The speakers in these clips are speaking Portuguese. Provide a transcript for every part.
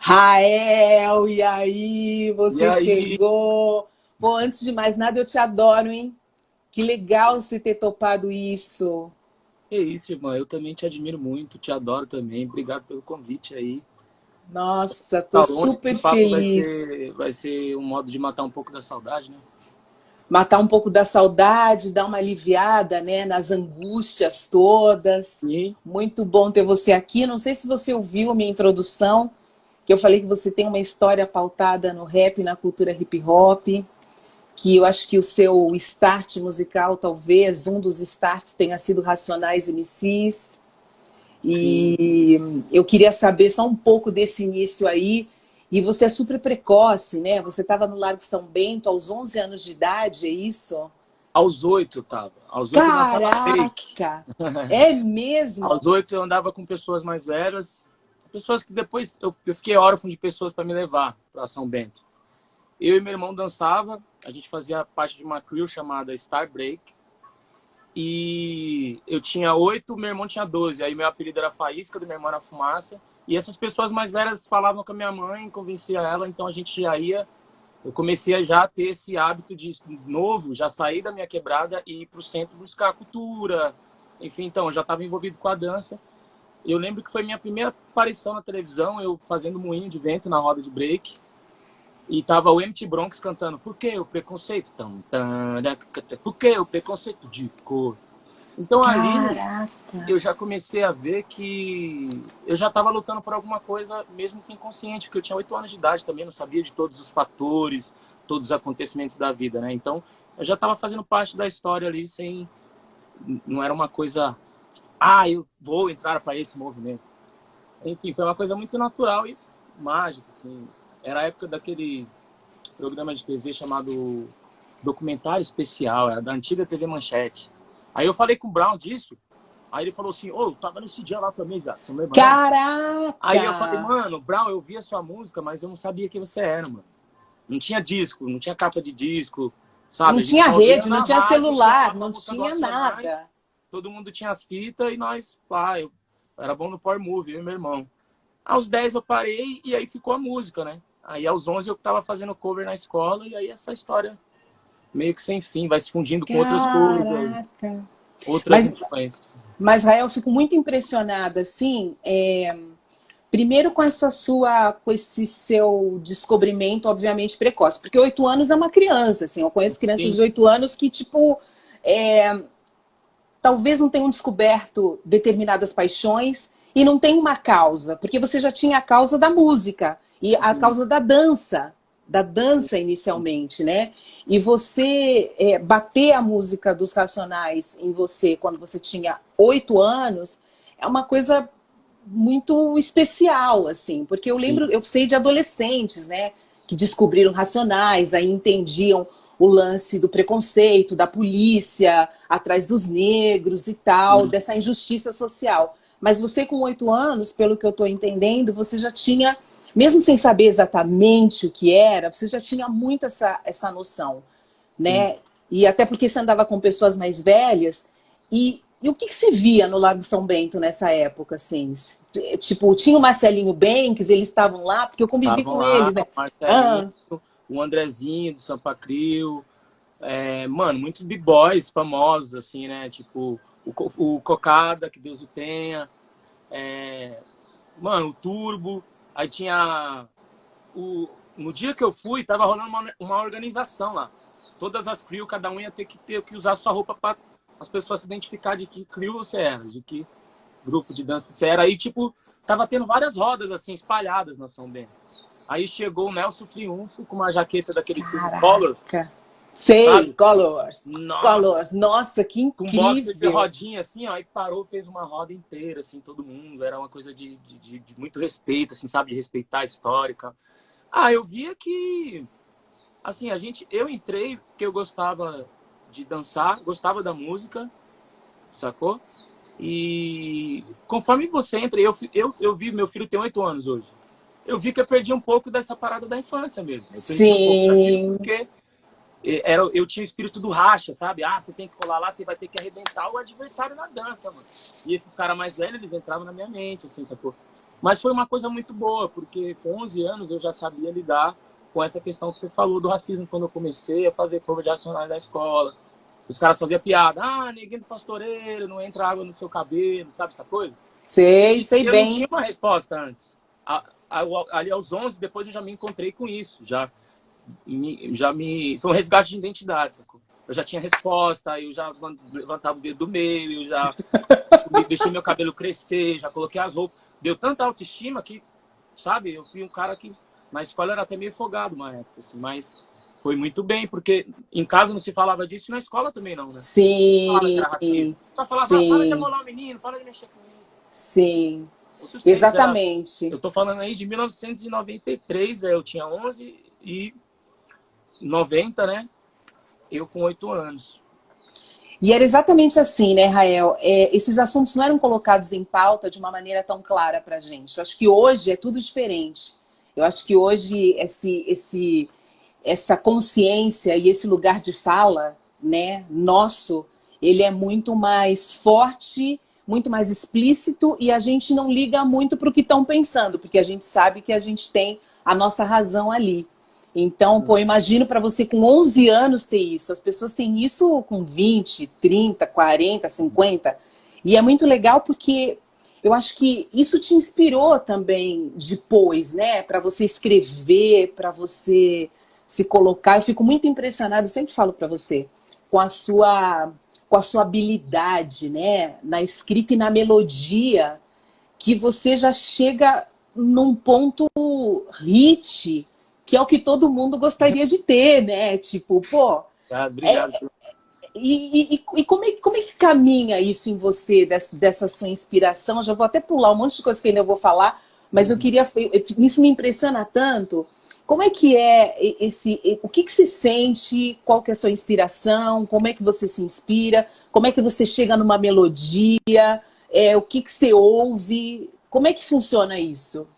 Rael, e aí? E Você aí, chegou? Pô, antes de mais nada, eu te adoro, hein? Que legal você ter topado isso. que isso, irmã? Eu também te admiro muito, te adoro também. Obrigado pelo convite aí. Nossa, tô Tá longe, super esse papo feliz. vai ser um modo de matar um pouco da saudade, né? Matar um pouco da saudade, dar uma aliviada, né, nas angústias todas. E Muito bom ter você aqui. Não sei se você ouviu a minha introdução, que eu falei que você tem uma história pautada no rap, na cultura hip hop, que eu acho que o seu start musical, talvez, um dos starts tenha sido Racionais MCs. sim, E eu queria saber só um pouco desse início aí. E você é super precoce, né? Você estava no Largo São Bento aos 11 anos de idade, é isso? aos 8 eu tava. Aos 8 eu dançava break. Caraca! É mesmo? Aos 8 eu andava com pessoas mais velhas, pessoas que depois eu fiquei órfão de pessoas para me levar para São Bento. Eu e meu irmão dançava, a gente fazia parte de uma crew chamada Star Break. E eu tinha 8, meu irmão tinha 12. Aí meu apelido era Faísca, do meu irmão era Fumaça. E essas pessoas mais velhas falavam com a minha mãe, convencia ela, então a gente já ia. Eu comecei a já ter esse hábito de novo, já sair da minha quebrada e ir para o centro buscar cultura. Enfim, então, eu já estava envolvido com a dança. Eu lembro que foi minha primeira aparição na televisão, eu fazendo moinho de vento na roda de break. E tava o MT Bronx cantando Por que o preconceito? Por que o preconceito de cor? Então ali Caraca! eu já comecei a ver que eu já estava lutando por alguma coisa, mesmo que inconsciente, porque eu tinha 8 anos de idade também, não sabia de todos os fatores, todos os acontecimentos da vida, né? Então eu já estava fazendo parte da história ali, sem, não era uma coisa, eu vou entrar para esse movimento. Enfim, foi uma coisa muito natural e mágica, assim. Era a época daquele programa de TV chamado Documentário Especial, era da antiga TV Manchete. Aí eu falei com o Brown disso, aí ele falou assim, eu tava nesse dia lá também, já, você não lembra não? Aí eu falei, Caraca! mano, Brown, eu vi a sua música, mas eu não sabia quem você era, mano. Não tinha disco, não tinha capa de disco, sabe? Não A gente tinha só ouvia rede, não na tinha rádio quando celular, tava a não música do tinha Racionais, nada. todo mundo tinha as fitas e nós, eu era bom no Power Move, eu e meu irmão. Aos 10 eu parei e aí ficou a música, né? Aí aos 11 eu tava fazendo cover na escola e aí essa história meio que sem fim, vai se fundindo com outras coisas, Caraca! outras Mas, influências. mas Rael, eu fico muito impressionada, assim, primeiro com esse seu descobrimento, obviamente, precoce, porque 8 anos é uma criança, assim, eu conheço crianças Sim, de 8 anos que, tipo, é, talvez não tenham descoberto determinadas paixões e não tem uma causa, porque você já tinha a causa da música e a sim, causa da dança inicialmente, né? E você bater a música dos Racionais em você quando você tinha 8 anos é uma coisa muito especial, assim, porque eu lembro, sim. eu sei de adolescentes, né, que descobriram Racionais, aí entendiam o lance do preconceito, da polícia atrás dos negros e tal, dessa injustiça social. Mas você com 8 anos, pelo que eu estou entendendo, você já tinha, mesmo sem saber exatamente o que era, você já tinha muito essa noção, Sim. né? E até porque você andava com pessoas mais velhas. E o que se via no Lago São Bento nessa época, assim? Tipo, tinha o Marcelinho Banks, eles estavam lá, porque eu convivi Estavam com lá, eles, né? o Marcelinho, Ah, o Andrezinho do Sampa Crio, mano, muitos b-boys famosos, assim, né? Tipo, o Cocada, que Deus o tenha, mano, o Turbo, aí tinha no dia que eu fui, tava rolando uma organização lá. Todas as crew, cada um ia ter que usar sua roupa para as pessoas se identificar de que crew você era, de que grupo de dança você era. Aí, tipo, tava tendo várias rodas, assim, espalhadas na São Bento. Aí chegou o Nelson Triunfo com uma jaqueta daquele filme Colors, caraca. Sei, sabe? Colors. Nossa, Colors. Nossa, que com boxer de incrível. rodinha, assim, ó, aí parou, fez uma roda inteira, assim, todo mundo. Era uma coisa de muito respeito, assim, sabe? De respeitar a histórica. Eu via que, assim, eu entrei porque eu gostava de dançar, gostava da música, sacou? E conforme você entra, eu vi, meu filho tem 8 anos hoje. Eu vi que eu perdi um pouco dessa parada da infância mesmo. Eu perdi um pouco daquilo Sim. porque eu tinha o espírito do racha, sabe? Você tem que colar lá, você vai ter que arrebentar o adversário na dança, mano. E esses caras mais velhos, eles entravam na minha mente, assim, sacou? Mas foi uma coisa muito boa, porque com 11 anos eu já sabia lidar com essa questão que você falou do racismo, quando eu comecei a fazer cover de Racionais da escola. Os caras faziam piada, neguinho do pastoreiro, não entra água no seu cabelo, sabe essa coisa? Sei, E sei eu não tinha bem. uma resposta antes. Ali aos 11, depois eu já me encontrei com isso, foi um resgate de identidade, sacou? Eu já tinha resposta, eu já levantava o dedo do meio, eu já deixei meu cabelo crescer, já coloquei as roupas. Deu tanta autoestima que, sabe, eu fui um cara que na escola era até meio folgado uma época, assim, mas foi muito bem, porque em casa não se falava disso e na escola também não, né? Não falava que Sim, era racismo. Só falava, para de sim, amolar o menino, para de mexer com ele. sim. Outros tempos, Exatamente. eu tô falando aí de 1993, eu tinha 11 e 90, né? Eu com 8 anos. E era exatamente assim, né, Rael? Esses assuntos não eram colocados em pauta de uma maneira tão clara para a gente. Eu acho que hoje é tudo diferente. Eu acho que hoje essa consciência e esse lugar de fala, né, nosso, ele é muito mais forte, muito mais explícito e a gente não liga muito para o que estão pensando, porque a gente sabe que a gente tem a nossa razão ali. Então, pô, imagino para você com 11 anos ter isso. As pessoas têm isso com 20, 30, 40, 50. E é muito legal porque eu acho que isso te inspirou também depois, né? Para você escrever, para você se colocar. Eu fico muito impressionada, eu sempre falo para você, com a sua habilidade, né? Na escrita e na melodia, que você já chega num ponto hit, que é o que todo mundo gostaria de ter, né? Tipo, pô, Obrigado. como é que caminha isso em você, dessa sua inspiração? Eu já vou até pular um monte de coisa que ainda vou falar, mas eu queria. Isso me impressiona tanto. Como é que é o que você sente? Qual que é a sua inspiração? Como é que você se inspira? Como é que você chega numa melodia? O que você ouve? Como é que funciona isso?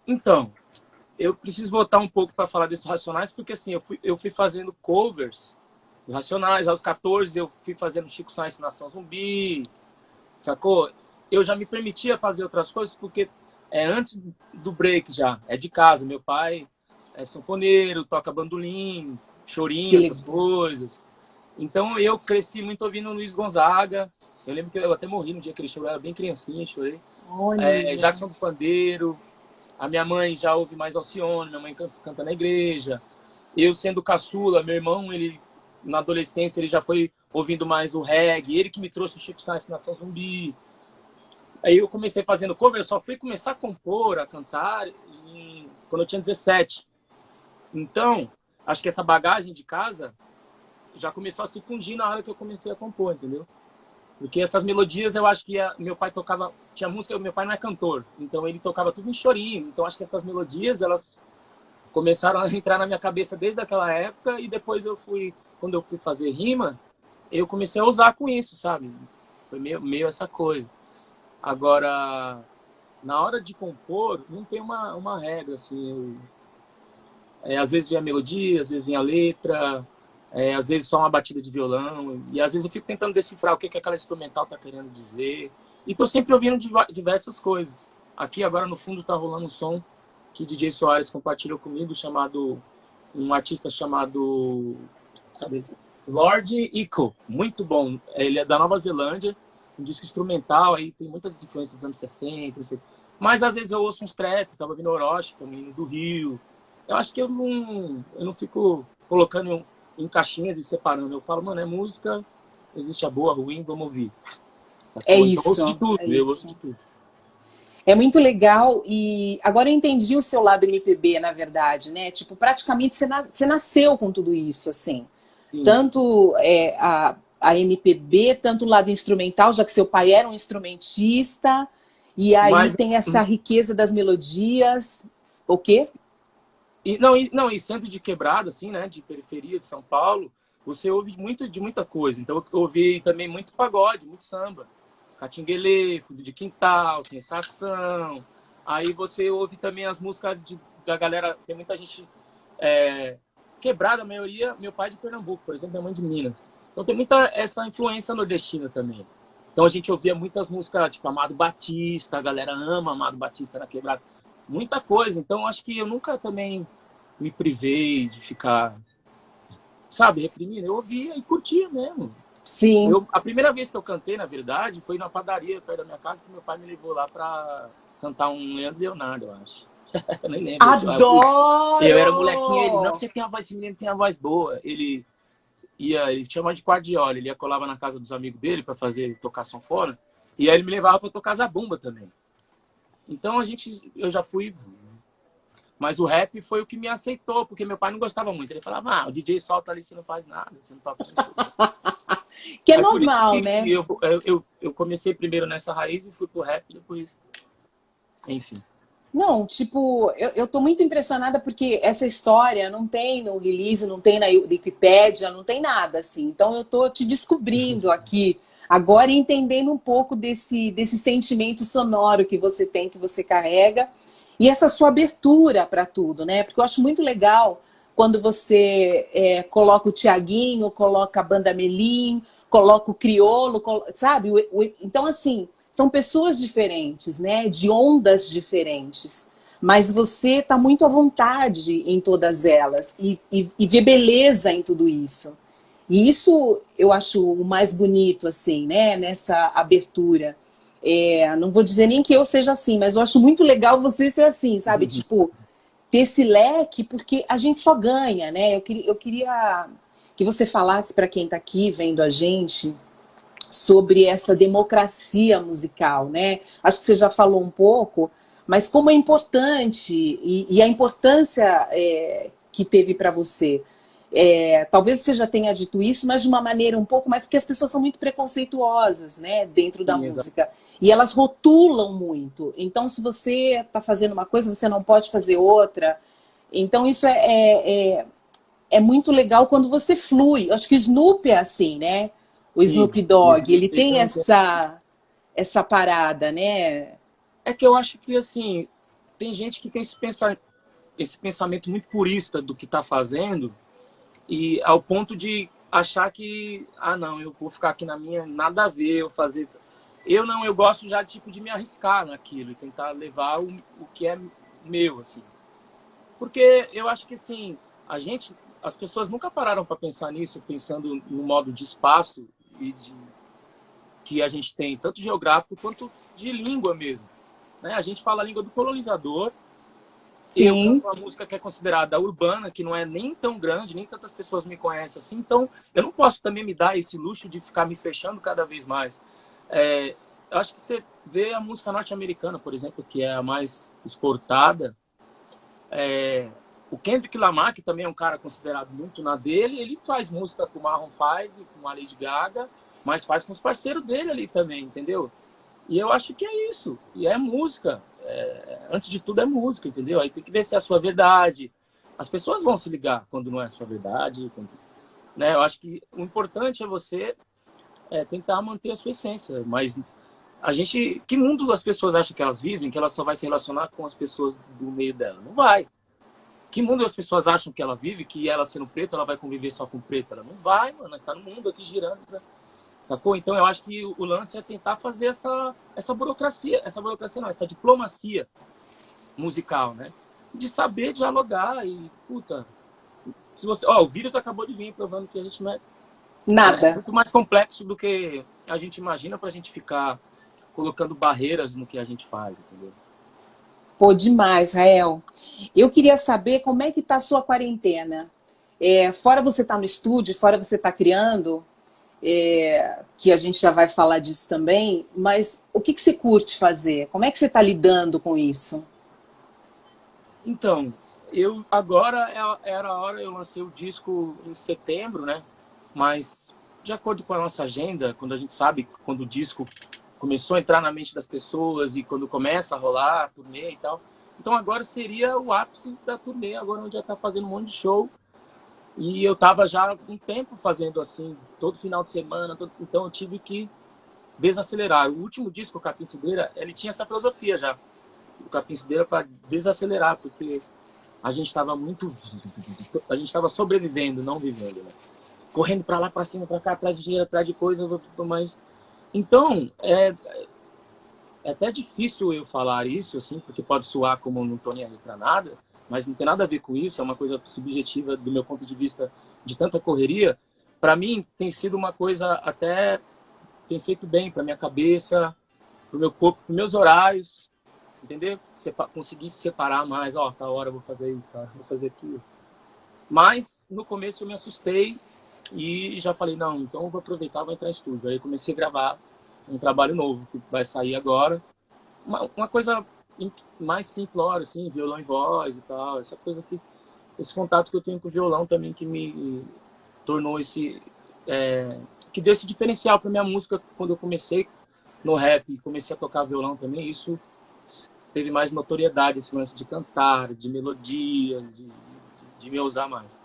Então, eu preciso voltar um pouco para falar desses Racionais, porque assim, eu fui fazendo covers do Racionais. Aos 14 eu fui fazendo Chico Science Nação Zumbi, sacou? Eu já me permitia fazer outras coisas, porque antes do break já, é de casa. Meu pai é sanfoneiro, toca bandolim, Que chorinho, essas legal. coisas. Então eu cresci muito ouvindo Luiz Gonzaga. Eu lembro que eu até morri no dia que ele chegou, eu era bem criancinha, chorei. Olha. Jackson do Pandeiro. A minha mãe já ouve mais Alcione, minha mãe canta na igreja. Eu sendo caçula, meu irmão, ele na adolescência ele já foi ouvindo mais o reggae, ele que me trouxe o Chico Science Nação Zumbi. Aí eu comecei fazendo cover, eu só fui começar a compor, a cantar quando eu tinha 17. Então, acho que essa bagagem de casa já começou a se fundir na hora que eu comecei a compor, entendeu? Porque essas melodias, eu acho que meu pai tocava, tinha música, meu pai não é cantor, então ele tocava tudo em chorinho. Então acho que essas melodias, elas começaram a entrar na minha cabeça desde aquela época e depois quando eu fui fazer rima, eu comecei a usar com isso, sabe? Foi meio essa coisa. Agora, na hora de compor, não tem uma regra, assim. Às vezes vem a melodia, às vezes vem a letra, às vezes só uma batida de violão, e às vezes eu fico tentando decifrar o que aquela instrumental está querendo dizer. E tô sempre ouvindo diversas coisas. Aqui agora no fundo tá rolando um som que o DJ Soares compartilhou comigo, um artista chamado Lord Echo, muito bom. Ele é da Nova Zelândia, um disco instrumental, aí tem muitas influências dos anos 60, não sei. Mas às vezes eu ouço uns trap, tava ouvindo Orochi, que é um menino do Rio. Eu acho que eu não fico colocando em caixinhas e separando. Eu falo, mano, é música, existe a boa, a ruim, vamos ouvir. É Sacou? Então eu ouço de isso, tudo, é eu ouço isso. de tudo. É muito legal e agora eu entendi o seu lado MPB, na verdade, né? Tipo, praticamente você nasceu com tudo isso, assim. Sim. Tanto a MPB, tanto o lado instrumental, já que seu pai era um instrumentista, e aí Mas tem essa riqueza das melodias. O quê? não, e sempre de quebrada, assim, né? De periferia de São Paulo, você ouve muito de muita coisa. Então eu ouvi também muito pagode, muito samba. Catinguelê, Fundo de Quintal, Sensação. Aí você ouve também as músicas da galera, tem muita gente quebrada, a maioria, meu pai é de Pernambuco, por exemplo, minha mãe de Minas. Então tem muita essa influência nordestina também. Então a gente ouvia muitas músicas, tipo Amado Batista, a galera ama Amado Batista na quebrada. Muita coisa. Então acho que eu nunca também me privei de ficar, sabe, reprimindo. Eu ouvia e curtia mesmo. Sim. A primeira vez que eu cantei, na verdade, foi na padaria perto da minha casa, que meu pai me levou lá pra cantar um Leandro e Leonardo, eu acho. Eu nem lembro. Adoro! Eu era molequinho, ele, não, você tem a voz, esse menino tem a voz boa. Ele chama de Guardiola, ele ia colava na casa dos amigos dele pra fazer tocar sanfona, e aí ele me levava pra tocar zabumba também. Então eu já fui, mas o rap foi o que me aceitou, porque meu pai não gostava muito. Ele falava, o DJ solta ali, você não faz nada, você não toca. Que é Aí por isso normal, que né? eu comecei primeiro nessa raiz e fui pro rap, depois, enfim. Não, tipo, eu tô muito impressionada porque essa história não tem no release, não tem na Wikipédia, não tem nada, assim. Então eu tô te descobrindo aqui agora e entendendo um pouco desse sentimento sonoro que você tem, que você carrega, e essa sua abertura para tudo, né? Porque eu acho muito legal quando você coloca o Tiaguinho, coloca a Banda Melim, coloca o Criolo, sabe? Então, assim, são pessoas diferentes, né? De ondas diferentes. Mas você está muito à vontade em todas elas e vê beleza em tudo isso. E isso eu acho o mais bonito, assim, né? Nessa abertura. Não vou dizer nem que eu seja assim, mas eu acho muito legal você ser assim, sabe? Tipo, ter esse leque, porque a gente só ganha, né? Eu queria que você falasse para quem está aqui vendo a gente sobre essa democracia musical, né? Acho que você já falou um pouco, mas como é importante e a importância que teve para você. Talvez você já tenha dito isso, mas de uma maneira um pouco mais, porque as pessoas são muito preconceituosas, né, dentro da Sim, música. E elas rotulam muito. Então, se você está fazendo uma coisa, você não pode fazer outra. Então, isso é muito legal quando você flui. Acho que o Snoopy é assim, né? O sim. Snoop Dogg, ele tem essa parada, né? É que eu acho que, assim, tem gente que tem esse pensamento muito purista do que está fazendo, e ao ponto de achar que, não, eu vou ficar aqui na minha, nada a ver, eu fazer. Eu não, eu gosto já tipo de me arriscar naquilo e tentar levar o que é meu, assim. Porque eu acho que, assim, as pessoas nunca pararam para pensar nisso, pensando no modo de espaço e que a gente tem, tanto geográfico quanto de língua mesmo, né? A gente fala a língua do colonizador. Eu Sim. canto uma música que é considerada urbana, que não é nem tão grande, nem tantas pessoas me conhecem assim. Então, eu não posso também me dar esse luxo de ficar me fechando cada vez mais. Eu acho que você vê a música norte-americana, por exemplo, que é a mais exportada. O Kendrick Lamar, que também é um cara considerado muito na dele, ele faz música com o Maroon 5, com a Lady Gaga, mas faz com os parceiros dele ali também, entendeu? E eu acho que é isso. E é música. Antes de tudo é música, entendeu? Aí tem que ver se é a sua verdade. As pessoas vão se ligar quando não é a sua verdade. Né? Eu acho que o importante é você tentar manter a sua essência. Mas que mundo as pessoas acham que elas vivem, que ela só vai se relacionar com as pessoas do meio dela? Não vai. Que mundo as pessoas acham que ela vive, que ela sendo preta, ela vai conviver só com preto? Ela não vai, mano. Ela tá no mundo aqui girando, né? Sacou? Então eu acho que o lance é tentar fazer essa burocracia, essa diplomacia musical, né? De saber dialogar e, puta, se você, o vírus acabou de vir provando que a gente não é Nada. muito mais complexo do que a gente imagina pra gente ficar colocando barreiras no que a gente faz, entendeu? Pô, demais, Rael. Eu queria saber como é que tá a sua quarentena. Fora você tá no estúdio, fora você tá criando, que a gente já vai falar disso também, mas o que você curte fazer? Como é que você está lidando com isso? Então, agora era a hora, eu lancei o disco em setembro, né? Mas de acordo com a nossa agenda, quando a gente sabe quando o disco começou a entrar na mente das pessoas e quando começa a rolar a turnê e tal. Então agora seria o ápice da turnê, agora onde já tá fazendo um monte de show. E eu tava já um tempo fazendo assim, todo final de semana, então eu tive que desacelerar. O último disco, o Capim Cidreira, ele tinha essa filosofia já. O Capim Cidreira para desacelerar, porque a gente estava sobrevivendo, não vivendo, né? Correndo para lá, para cima, para cá, atrás de dinheiro, atrás de coisa, mas Então, é até difícil eu falar isso, assim, porque pode soar como eu não estou nem aí para nada, mas não tem nada a ver com isso, é uma coisa subjetiva do meu ponto de vista de tanta correria. Para mim, tem sido uma coisa até tem feito bem para minha cabeça, para o meu corpo, para meus horários, entendeu? Conseguir se separar mais, ó, tá hora eu vou fazer isso, tá? Vou fazer aquilo. Mas, no começo eu me assustei e já falei, não, então eu vou aproveitar, vou entrar em estúdio. Aí comecei a gravar um trabalho novo, que vai sair agora. Uma coisa mais simplória, assim, violão e voz e tal. Essa coisa que... Esse contato que eu tenho com o violão também que me tornou esse... que deu esse diferencial para minha música quando eu comecei no rap e comecei a tocar violão também. Isso teve mais notoriedade, esse lance de cantar, de melodia, de me usar mais.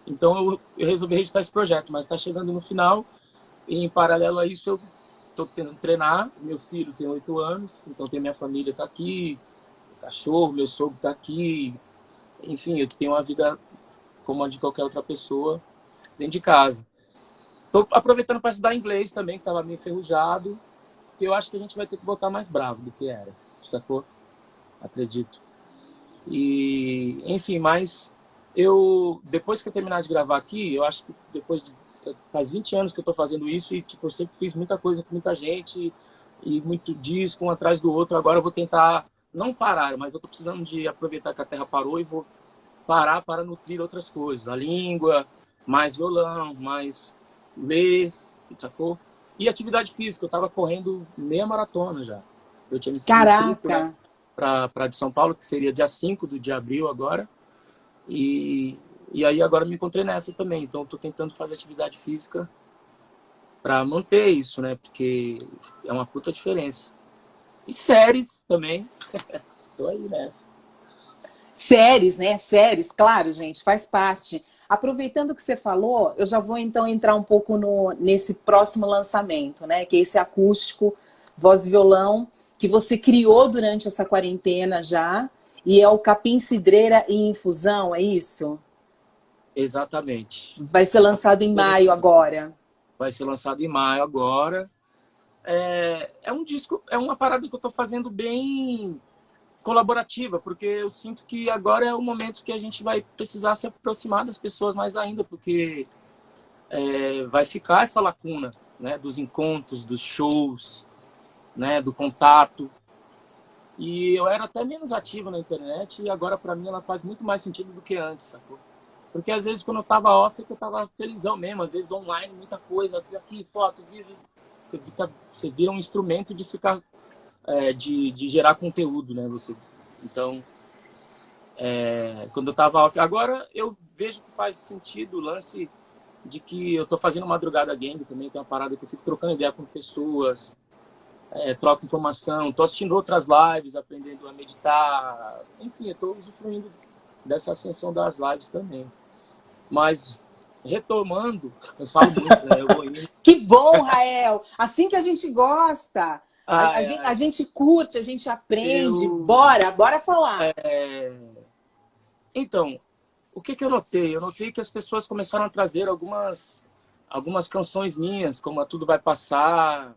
Então eu resolvi registrar esse projeto, mas está chegando no final e em paralelo a isso eu estou tentando treinar. Meu filho tem 8 anos, então tem minha família está aqui, o cachorro, meu sogro está aqui. Enfim, eu tenho uma vida como a de qualquer outra pessoa dentro de casa. Estou aproveitando para estudar inglês também, que estava meio enferrujado, que eu acho que a gente vai ter que botar mais bravo do que era, sacou? Acredito. E, enfim, mas depois que eu terminar de gravar aqui, eu acho que faz 20 anos que eu tô fazendo isso e, tipo, eu sempre fiz muita coisa com muita gente e muito disco, um atrás do outro. Agora eu vou tentar não parar, mas eu tô precisando de aproveitar que a Terra parou e vou parar para nutrir outras coisas. A língua, mais violão, mais ler, sacou? E atividade física, eu tava correndo meia maratona já. Eu tinha me inscrito, né? Caraca! Para de São Paulo, que seria dia 5 de abril agora. E aí agora me encontrei nessa também. Então estou tentando fazer atividade física para manter isso, né? Porque é uma puta diferença. E séries também. Tô aí nessa. Séries, né? Séries, claro, gente, faz parte. Aproveitando que você falou, eu já vou então entrar um pouco nesse próximo lançamento, né? Que é esse acústico, voz e violão, que você criou durante essa quarentena já, e é o Capim Cidreira em Infusão, é isso? Exatamente. Vai ser lançado em maio agora. Vai ser lançado em maio agora. É um disco, é uma parada que eu tô fazendo bem colaborativa, porque eu sinto que agora é o momento que a gente vai precisar se aproximar das pessoas mais ainda, porque vai ficar essa lacuna, né, dos encontros, dos shows, né, do contato. E eu era até menos ativo na internet e agora para mim ela faz muito mais sentido do que antes, sacou? Porque às vezes quando eu tava off, eu tava felizão mesmo, às vezes online, muita coisa, aqui, foto, vídeo, você vira um instrumento de ficar, de gerar conteúdo, né, você. Então, quando eu tava off, agora eu vejo que faz sentido o lance de que eu tô fazendo madrugada game também, que é uma parada que eu fico trocando ideia com pessoas, troco informação, tô assistindo outras lives, aprendendo a meditar, enfim, eu tô usufruindo dessa ascensão das lives também. Mas, retomando, eu falo muito, né? Eu vou indo. Que bom, Rael! Assim que a gente gosta, Ai, a gente curte, a gente aprende. eu... Bora falar. Então, o que eu notei? Eu notei que as pessoas começaram a trazer algumas canções minhas, como A Tudo Vai Passar,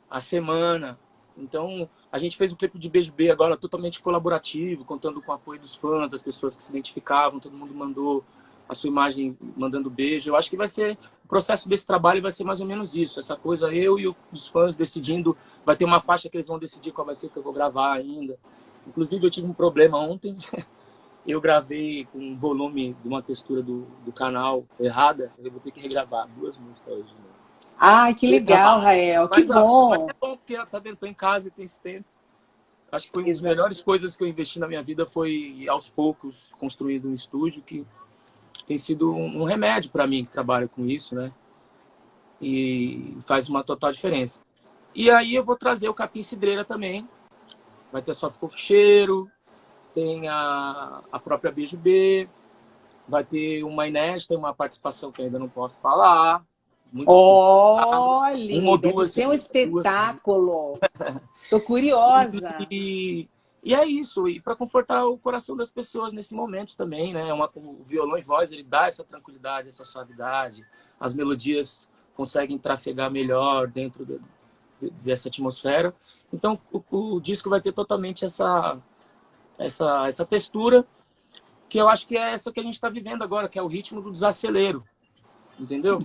A Semana. Então, a gente fez um clipe de Beijo B agora totalmente colaborativo, contando com o apoio dos fãs, das pessoas que se identificavam, todo mundo mandou a sua imagem mandando beijo. Eu acho que vai ser, o processo desse trabalho vai ser mais ou menos isso, essa coisa eu e os fãs decidindo, vai ter uma faixa que eles vão decidir qual vai ser que eu vou gravar ainda. Inclusive eu tive um problema ontem, eu gravei com um volume de uma textura do canal errada, eu vou ter que regravar 2 músicas hoje. Né? Ai, que legal, Rael, que bom. Mas é bom porque tá vendo, tô em casa e tem esse tempo. Acho que foi uma das melhores coisas que eu investi na minha vida, foi aos poucos construindo um estúdio que tem sido um remédio para mim que trabalho com isso, né? E faz uma total diferença. E aí eu vou trazer o Capim Cidreira também. Vai ter só Ficou Cheiro, tem a própria Beijo B, vai ter uma inédita, uma participação que eu ainda não posso falar. Olha, deve ser um espetáculo. Tô curiosa. E é isso, e para confortar o coração das pessoas nesse momento também, né? O violão e voz, ele dá essa tranquilidade, essa suavidade. As melodias conseguem trafegar melhor dentro dessa atmosfera. Então, o disco vai ter totalmente essa textura, que eu acho que é essa que a gente está vivendo agora, que é o ritmo do desacelero, entendeu?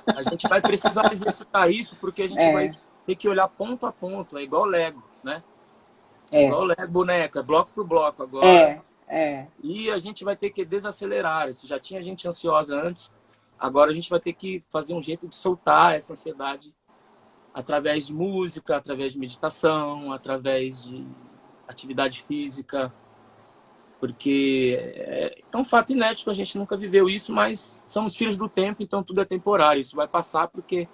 A gente vai precisar exercitar isso, porque a gente vai ter que olhar ponto a ponto, é igual Lego, né? É igual Lego, boneca, bloco por bloco agora. E a gente vai ter que desacelerar. Se já tinha gente ansiosa antes, agora a gente vai ter que fazer um jeito de soltar essa ansiedade através de música, através de meditação, através de atividade física, porque é um fato inédito, a gente nunca viveu isso, mas somos filhos do tempo, então tudo é temporário. Isso vai passar porque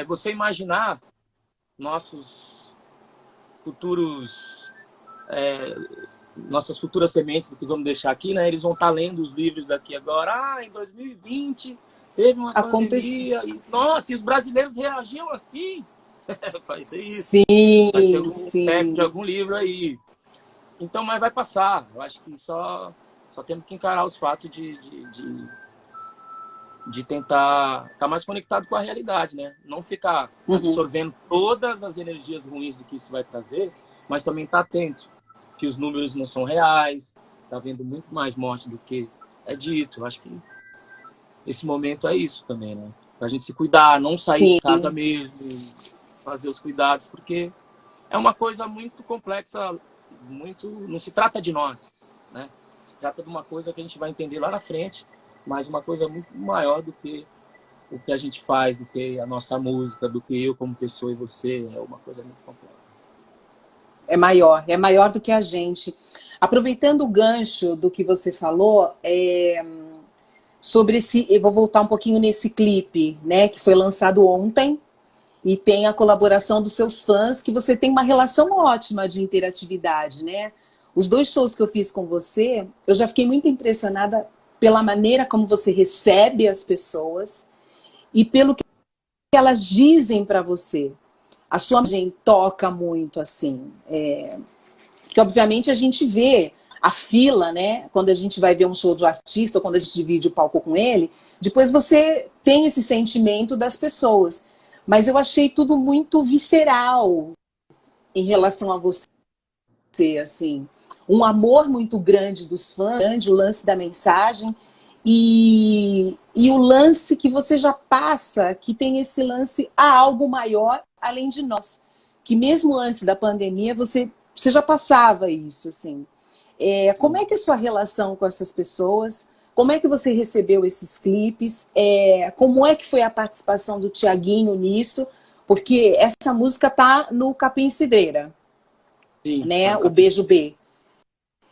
você imaginar nossos futuros... nossas futuras sementes que vamos deixar aqui, né? Eles vão estar lendo os livros daqui agora. Em 2020 teve uma pandemia. E, nossa, e os brasileiros reagiam assim? Vai ser isso. Sim, vai ser um texto de algum livro aí. Então, mas vai passar. Eu acho que só temos que encarar os fatos de tentar estar mais conectado com a realidade, né? Não ficar absorvendo todas as energias ruins do que isso vai trazer, mas também estar atento que os números não são reais, está havendo muito mais morte do que é dito. Eu acho que esse momento é isso também, né? Para a gente se cuidar, não sair de casa mesmo, fazer os cuidados, porque é uma coisa muito complexa, não se trata de nós, né? Se trata de uma coisa que a gente vai entender lá na frente, mas uma coisa muito maior do que o que a gente faz, do que a nossa música, do que eu como pessoa e você, é uma coisa muito complexa. É maior do que a gente. Aproveitando o gancho do que você falou, sobre eu vou voltar um pouquinho nesse clipe, né, que foi lançado ontem, e tem a colaboração dos seus fãs, que você tem uma relação ótima de interatividade, né? Os 2 shows que eu fiz com você, eu já fiquei muito impressionada pela maneira como você recebe as pessoas e pelo que elas dizem para você. A sua imagem toca muito, assim. Porque, obviamente, a gente vê a fila, né? Quando a gente vai ver um show de um artista, ou quando a gente divide o palco com ele, depois você tem esse sentimento das pessoas. Mas eu achei tudo muito visceral em relação a você, assim. Um amor muito grande dos fãs, grande o lance da mensagem, e o lance que você já passa, que tem esse lance a algo maior além de nós. Que mesmo antes da pandemia, você já passava isso, assim. Como é que é a sua relação com essas pessoas? Como é que você recebeu esses clipes? Como é que foi a participação do Thiaguinho nisso? Porque essa música tá no Capim Cidreira, né? O Beijo B.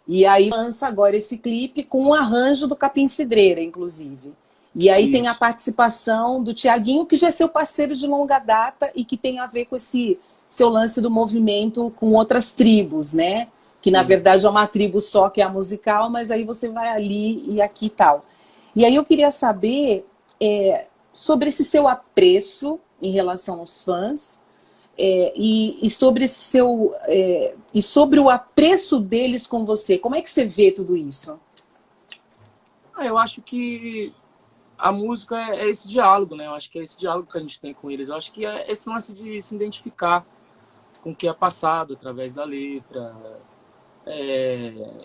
E aí lança agora esse clipe com um arranjo do Capim Cidreira, inclusive. E aí tem a participação do Thiaguinho, que já é seu parceiro de longa data e que tem a ver com esse seu lance do movimento com outras tribos, né? Que na verdade é uma tribo só, que é a musical, mas aí você vai ali e aqui e tal. E aí eu queria saber sobre esse seu apreço em relação aos fãs, e sobre esse seu e sobre o apreço deles com você. Como é que você vê tudo isso? Eu acho que a música é esse diálogo, né? Eu acho que é esse diálogo que a gente tem com eles. Eu acho que é esse lance de se identificar com o que é passado através da letra.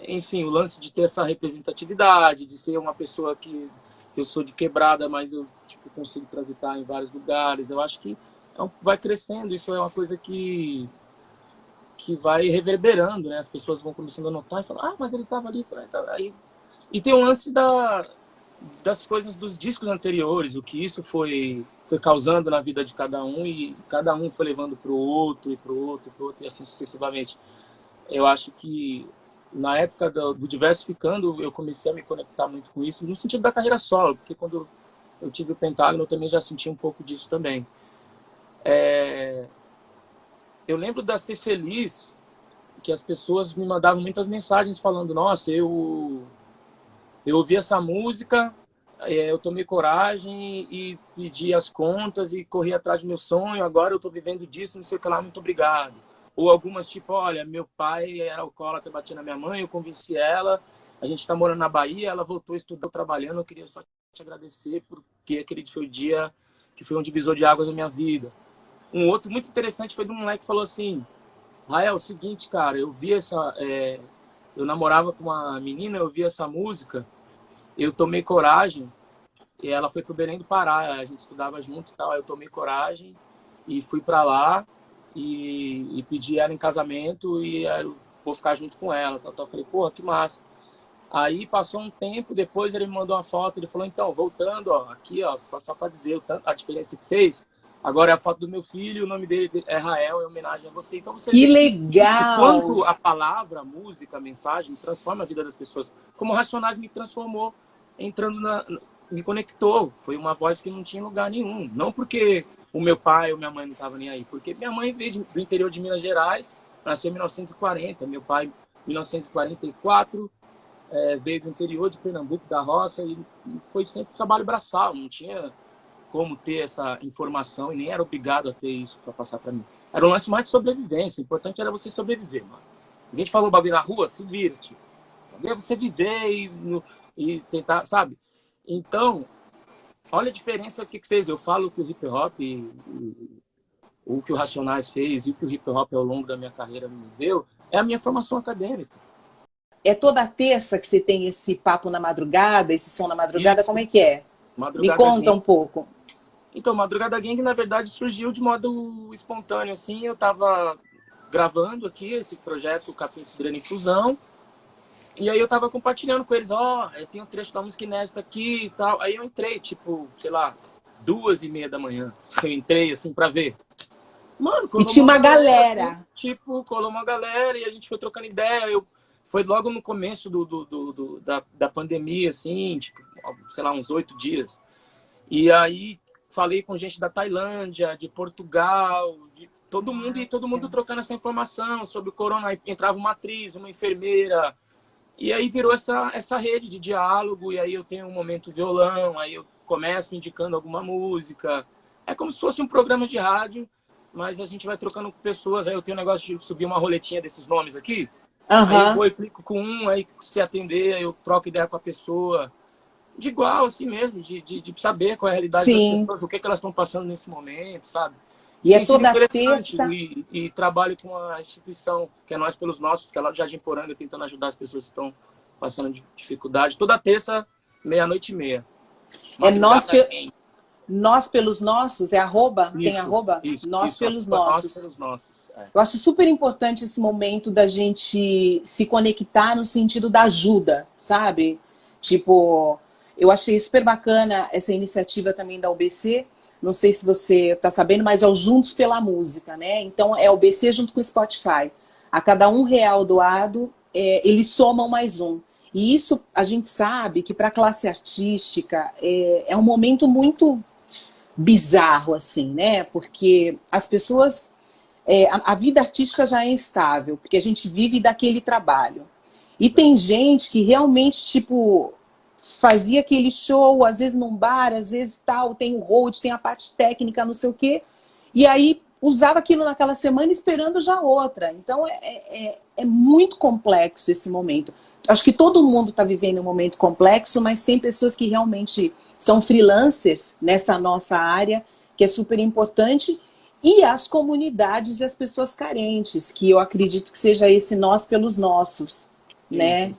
Enfim, o lance de ter essa representatividade, de ser uma pessoa que eu sou de quebrada, mas eu consigo transitar em vários lugares. Eu acho que vai crescendo. Isso é uma coisa que vai reverberando, né? As pessoas vão começando a notar e falar, mas ele estava ali. Aí. E tem o lance das coisas dos discos anteriores, o que isso foi causando na vida de cada um, e cada um foi levando para o outro, e para o outro, e assim sucessivamente. Eu acho que na época do Diversificando, eu comecei a me conectar muito com isso, no sentido da carreira solo, porque quando eu tive o Pentágono, eu também já senti um pouco disso também. Eu lembro da Ser Feliz, que as pessoas me mandavam muitas mensagens falando, nossa, eu ouvi essa música, eu tomei coragem e pedi as contas e corri atrás do meu sonho, agora eu estou vivendo disso, não sei o que lá, muito obrigado. Ou algumas tipo, olha, meu pai era alcoólatra, batia na minha mãe, eu convenci ela, a gente está morando na Bahia, ela voltou estudando, trabalhando, eu queria só te agradecer porque aquele foi o dia que foi um divisor de águas na minha vida. Um outro muito interessante foi de um moleque que falou assim: Rael, é o seguinte, cara, eu vi essa... eu namorava com uma menina, eu vi essa música, eu tomei coragem, e ela foi pro Belém do Pará, a gente estudava junto e tal, aí eu tomei coragem e fui para lá e pedi ela em casamento e aí eu vou ficar junto com ela. Tal. Eu falei, porra, que massa. Aí passou um tempo, depois ele me mandou uma foto, ele falou, então, voltando, ó, aqui, ó, só para dizer a diferença que fez, agora é a foto do meu filho, o nome dele é Rael, em homenagem a você. Então você Que vê legal! o quanto a palavra, a música, a mensagem transforma a vida das pessoas. Como Racionais me transformou, entrando me conectou. Foi uma voz que não tinha lugar nenhum. Não porque o meu pai ou minha mãe não estavam nem aí, porque minha mãe veio do interior de Minas Gerais, nasceu em 1940, meu pai em 1944, veio do interior de Pernambuco, da roça, e foi sempre trabalho braçal, não tinha como ter essa informação e nem era obrigado a ter isso para passar para mim. Era um lance mais de sobrevivência, o importante era você sobreviver, mano. Ninguém te falou bagulho na rua, se vira, tio. É você viver e tentar, sabe? Então, olha a diferença que fez. Eu falo que o hip hop, o que o Racionais fez e o que o hip hop ao longo da minha carreira me deu, é a minha formação acadêmica. É toda terça que você tem esse papo na madrugada, esse som na madrugada, isso. Como é que é? Madrugada Me conta Gang. Um pouco. Então, Madrugada Gang, na verdade, surgiu de modo espontâneo, assim. Eu tava gravando aqui esse projeto, o Capim Cidrena Infusão, e aí eu tava compartilhando com eles, tem um trecho da música inédita aqui e tal. Aí eu entrei, tipo, sei lá, 2h30 da manhã. Eu entrei, assim, pra ver. Mano, e tinha uma galera. Assim, tipo, colou uma galera e a gente foi trocando ideia. Foi logo no começo da pandemia, assim, tipo, sei lá, uns 8 dias. E aí falei com gente da Tailândia, de Portugal, de todo mundo, e todo mundo trocando essa informação sobre o corona. Aí entrava uma atriz, uma enfermeira, e aí virou essa rede de diálogo, e aí eu tenho um momento violão, aí eu começo indicando alguma música. É como se fosse um programa de rádio, mas a gente vai trocando com pessoas. Aí eu tenho um negócio de subir uma roletinha desses nomes aqui. Aí eu vou e clico com um, aí se atender, eu troco ideia com a pessoa. De igual, assim mesmo, de saber qual é a realidade das pessoas, o que elas estão passando nesse momento, sabe? E é toda terça. E trabalho com a instituição, que é Nós Pelos Nossos, que é lá do Jardim Poranga, tentando ajudar as pessoas que estão passando dificuldade. Toda terça, 00:30. Nós Pelos Nossos, é arroba? Isso, tem arroba? Isso, Nós Pelos Nossos. Nós Pelos Nossos. Eu acho super importante esse momento da gente se conectar no sentido da ajuda, sabe? Tipo, eu achei super bacana essa iniciativa também da UBC. Não sei se você está sabendo, mas é o Juntos pela Música, né? Então é o UBC junto com o Spotify. A cada R$1 doado, eles somam mais um. E isso a gente sabe que para a classe artística é um momento muito bizarro, assim, né? Porque as pessoas... a vida artística já é instável, porque a gente vive daquele trabalho. E tem gente que realmente, tipo, fazia aquele show, às vezes num bar, às vezes tal, tem o hold, tem a parte técnica, não sei o quê, e aí usava aquilo naquela semana esperando já outra. Então é muito complexo esse momento. Acho que todo mundo está vivendo um momento complexo, mas tem pessoas que realmente são freelancers nessa nossa área, que é super importante, e as comunidades e as pessoas carentes, que eu acredito que seja esse nós pelos nossos, né?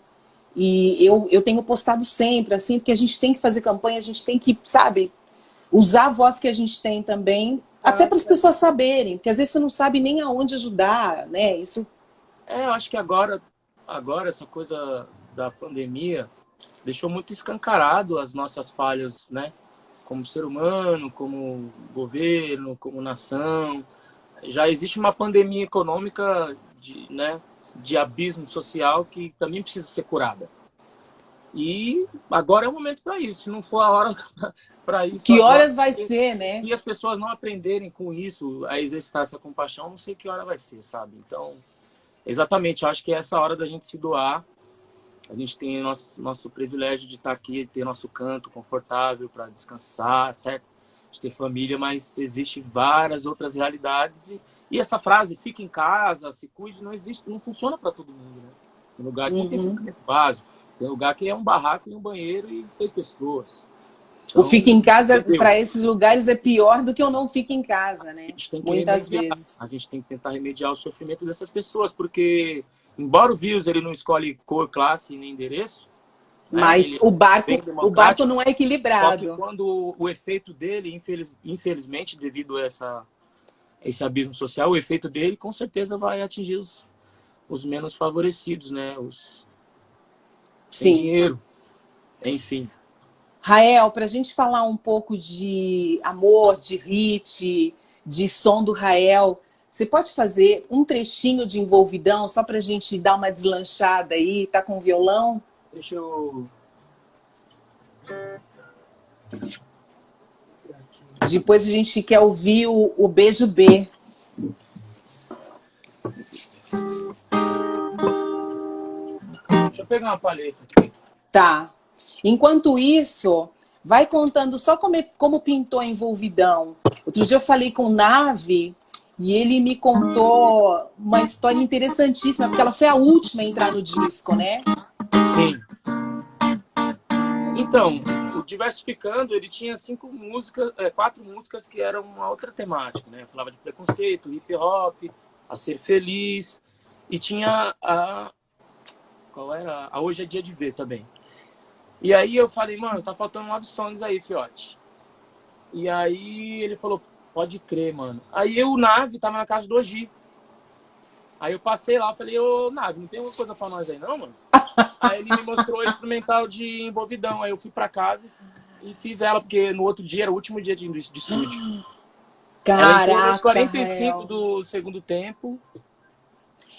E eu tenho postado sempre, assim, porque a gente tem que fazer campanha, a gente tem que, sabe, usar a voz que a gente tem também, até para as pessoas saberem, porque às vezes você não sabe nem aonde ajudar, né? Isso... eu acho que agora essa coisa da pandemia deixou muito escancarado as nossas falhas, né? Como ser humano, como governo, como nação. Já existe uma pandemia econômica de abismo social que também precisa ser curada. E agora é o momento para isso. Se não for a hora para isso... Que horas vai ser, né? Se as pessoas não aprenderem com isso, a exercitar essa compaixão, não sei que hora vai ser, sabe? Então, exatamente, eu acho que é essa hora da gente se doar. A gente tem nosso privilégio de estar aqui, ter nosso canto confortável para descansar, certo? De ter família, mas existe várias outras realidades. E essa frase, fique em casa, se cuide, não existe, não funciona para todo mundo, né? Tem lugar que não tem saneamento básico, tem lugar que é um barraco e um banheiro e 6 pessoas. O fica em casa, para esses lugares, é pior do que o não fica em casa, né? A gente tem que Muitas vezes. A gente tem que tentar remediar o sofrimento dessas pessoas, porque, embora o vírus ele não escolhe cor, classe nem endereço, mas né, o barco não é equilibrado. Só que quando o efeito dele, infelizmente, devido a esse abismo social, o efeito dele com certeza vai atingir os menos favorecidos, né? Os sem dinheiro, enfim. Rael, para a gente falar um pouco de amor, de hit, de som do Rael, você pode fazer um trechinho de Envolvidão só para a gente dar uma deslanchada aí? Tá com violão? Deixa eu... Depois a gente quer ouvir o Beijo B. Deixa eu pegar uma palheta aqui. Tá. Enquanto isso, vai contando só como pintou a Envolvidão. Outro dia eu falei com o Nave e ele me contou uma história interessantíssima, porque ela foi a última a entrar no disco, né? Sim. Então, o Diversificando, ele tinha 4 músicas que eram uma outra temática, né? Eu falava de preconceito, hip hop, a ser feliz, e tinha qual era? A Hoje é Dia de Ver também. E aí eu falei, mano, tá faltando love songs aí, fiote. E aí ele falou, pode crer, mano. Aí o Nave tava na casa do Oji. Aí eu passei lá, falei, ô Nave, não tem alguma coisa pra nós aí não, mano? Aí ele me mostrou o instrumental de Envolvidão. Aí eu fui pra casa e fiz ela, porque no outro dia era o último dia de estúdio. Caraca, ela entrou nos 45 do segundo tempo.